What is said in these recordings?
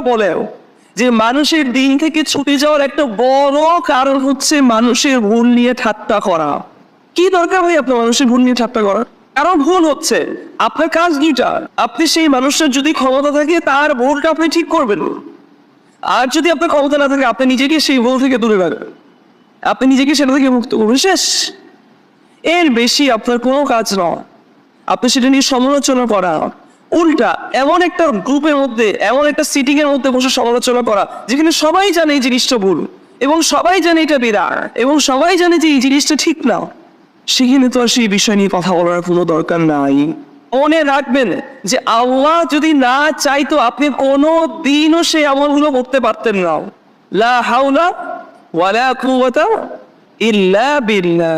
বলেও যে মানুষের দিন থেকে ছুটে যাওয়ার একটা বড় কারণ হচ্ছে মানুষের ভুল নিয়ে ঠাট্টা করা। কি দরকার ভাই আপনার মানুষের ভুল নিয়ে ঠাট্টা করার? কারণ ভুল হচ্ছে, আপনার কাজ দুইটা। আপনি সেই মানুষের যদি ক্ষমতা থাকে তার ভুলটা আপনি ঠিক করবেন, আর যদি আপনার ক্ষমতা না থাকে আপনি নিজেকে সেই ভুল থেকে দূরে রাখবেন, আপনি নিজেকে সেটা থেকে মুক্ত করবেন, শেষ। এর বেশি আপনার কোনো কাজ নয় আপনি সেটা নিয়ে সমালোচনা করা। উল্টা এমন একটা গ্রুপের মধ্যে, এমন একটা সিটিং এর মধ্যে বসে সমালোচনা করা যেখানে সবাই জানে এই জিনিসটা ভুল, এবং সবাই জানে এটা বিরাট, এবং সবাই জানে যে এই জিনিসটা ঠিক না, সেখানে তো আর সেই বিষয় নিয়ে কথা বলার কোনো দরকার নাই। মনে রাখবেন যে আল্লাহ যদি না চাইতো আপনি কোনো দিনও সেই আমলগুলো করতে পারতেন না। লা হাওলা ওয়ালা কুওয়াতা ইল্লা বিল্লাহ।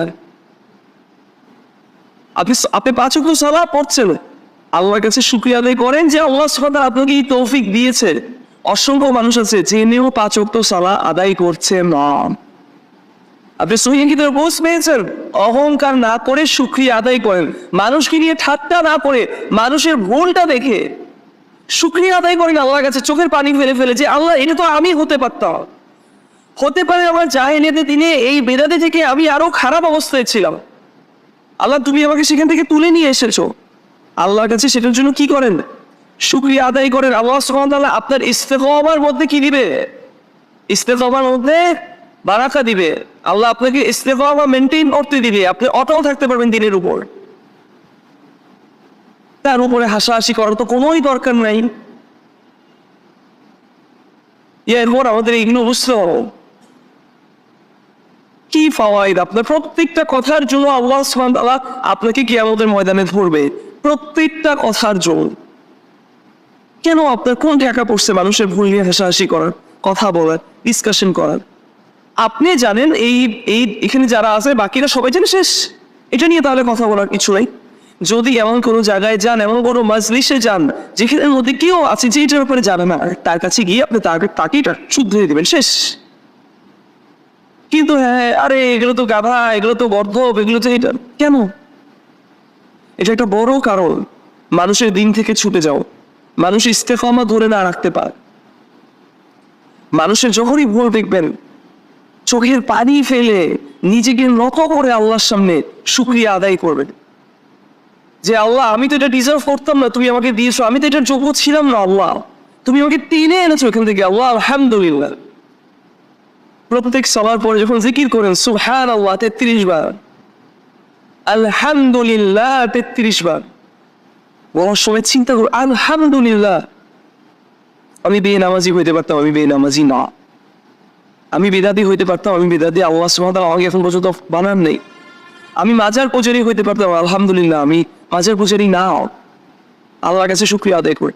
আপনি 5 ওয়াক্ত সালাত পড়ছেন, আল্লাহর কাছে শুকরিয়া আদায় করেন যে আল্লাহ সুবহানাহু ওয়া তাআলা আপনাকে এই তৌফিক দিয়েছে। অসংখ্য মানুষ আছে জেনেও 5 ওয়াক্ত সালাত আদায় করছে না। আপনি সহিহ কিতাবে পোস্ট পেয়েছেন, অহংকার না করে শুকরিয়া আদায় করেন, মানুষকে নিয়ে ঠাট্টা না করে মানুষের ভুলটা দেখে শুকরিয়া আদায় করেন আল্লাহর কাছে, চোখের পানি ফেলে ফেলে যে আল্লাহ এটা তো আমি হতে পারতাম, হতে পারে আমার জাহেলিয়াতের দিনে এই বেদাতে থেকে আমি আরো খারাপ অবস্থায় ছিলাম, আল্লাহ তুমি আমাকে সেখান থেকে তুলে নিয়ে এসেছো। আল্লাহর কাছে সেটার জন্য কি করেন? শুকরিয়া আদায় করেন। আল্লাহ সুবহানাহু ওয়া তাআলা আপনার ইস্তেকামার মধ্যে কি দিবে? ইস্তেকামার মধ্যে বারাকা দিবে। আল্লাহ আপনাকে ইস্তেকামা মেনটেন করতে দিবে, আপনি অটল থাকতে পারবেন দিনের উপর। তার উপরে হাসাহাসি করার তো কোনোই দরকার নাই। এরপর আমাদের এগুলো বুঝতে হবে কি ফাওয়াইদ। আপনার প্রত্যেকটা কথার জন্য আল্লাহ সুবহানাহু ওয়া তাআলা আপনাকে কিয়ামতের ময়দানে ধরবে, প্রত্যেকটা কথার জন্য। কেন আপনার কোন ঠেকা পড়ছে মানুষের ভুল নিয়ে হাসাহাসি করার, কথা বলার, ডিসকাশন করার? আপনি জানেন এখানে যারা আছে বাকিরা সবাই জানে, শেষ। এটা নিয়ে তাহলে কথা বলার কিছু নাই। যদি এমন কোনো জায়গায় যান, এমন কোনো মাজলিসে যান যেখানের মধ্যে কেউ আছে যে এটার ব্যাপারে জানে না, তার কাছে গিয়ে আপনি তাকে এটা শুধরে দিবেন, শেষ। কিন্তু হ্যাঁ, আরে এগুলো তো গাধা, এগুলো তো গর্ধব, এগুলো তো এটা কেন? এটা একটা বড় কারণ মানুষের দিন থেকে ছুটে যাও। মানুষ ইস্তেকামা ধরে না রাখতে পারে। মানুষের যখনই ভুল দেখবেন চোখের পানি ফেলে নিজেকে নত করে আল্লাহর সামনে শুকরিয়া আদায় করবেন যে আল্লাহ আমি তো এটা ডিজার্ভ করতাম না, তুমি আমাকে দিয়েছো, আমি তো এটার যোগ্য ছিলাম না, আল্লাহ তুমি আমাকে টেনে এনেছো এখান থেকে, আল্লাহ আলহামদুলিল্লাহ। প্রত্যেক সালার পরে যখন জিকির করেন সুবহানাল্লাহ 33 বার, আলহামদুলিল্লাহ 33 বার, বলার সময় চিন্তা করো আলহামদুলিল্লাহ। আমি বেনামাজি হইতে পারতাম, আমি বেনামাজি না। আমি বেদাতি হইতে পারতাম, আমি বেদাতি, আল্লাহ সুবহানাহু ওয়া তাআলা আমাকে এখন পর্যন্ত বানান নেই। আমি মাজার পূজারি হইতে পারতাম, আলহামদুলিল্লাহ আমি মাজার পূজারি না। আল্লাহর কাছে শুকরিয়া আদায় করি।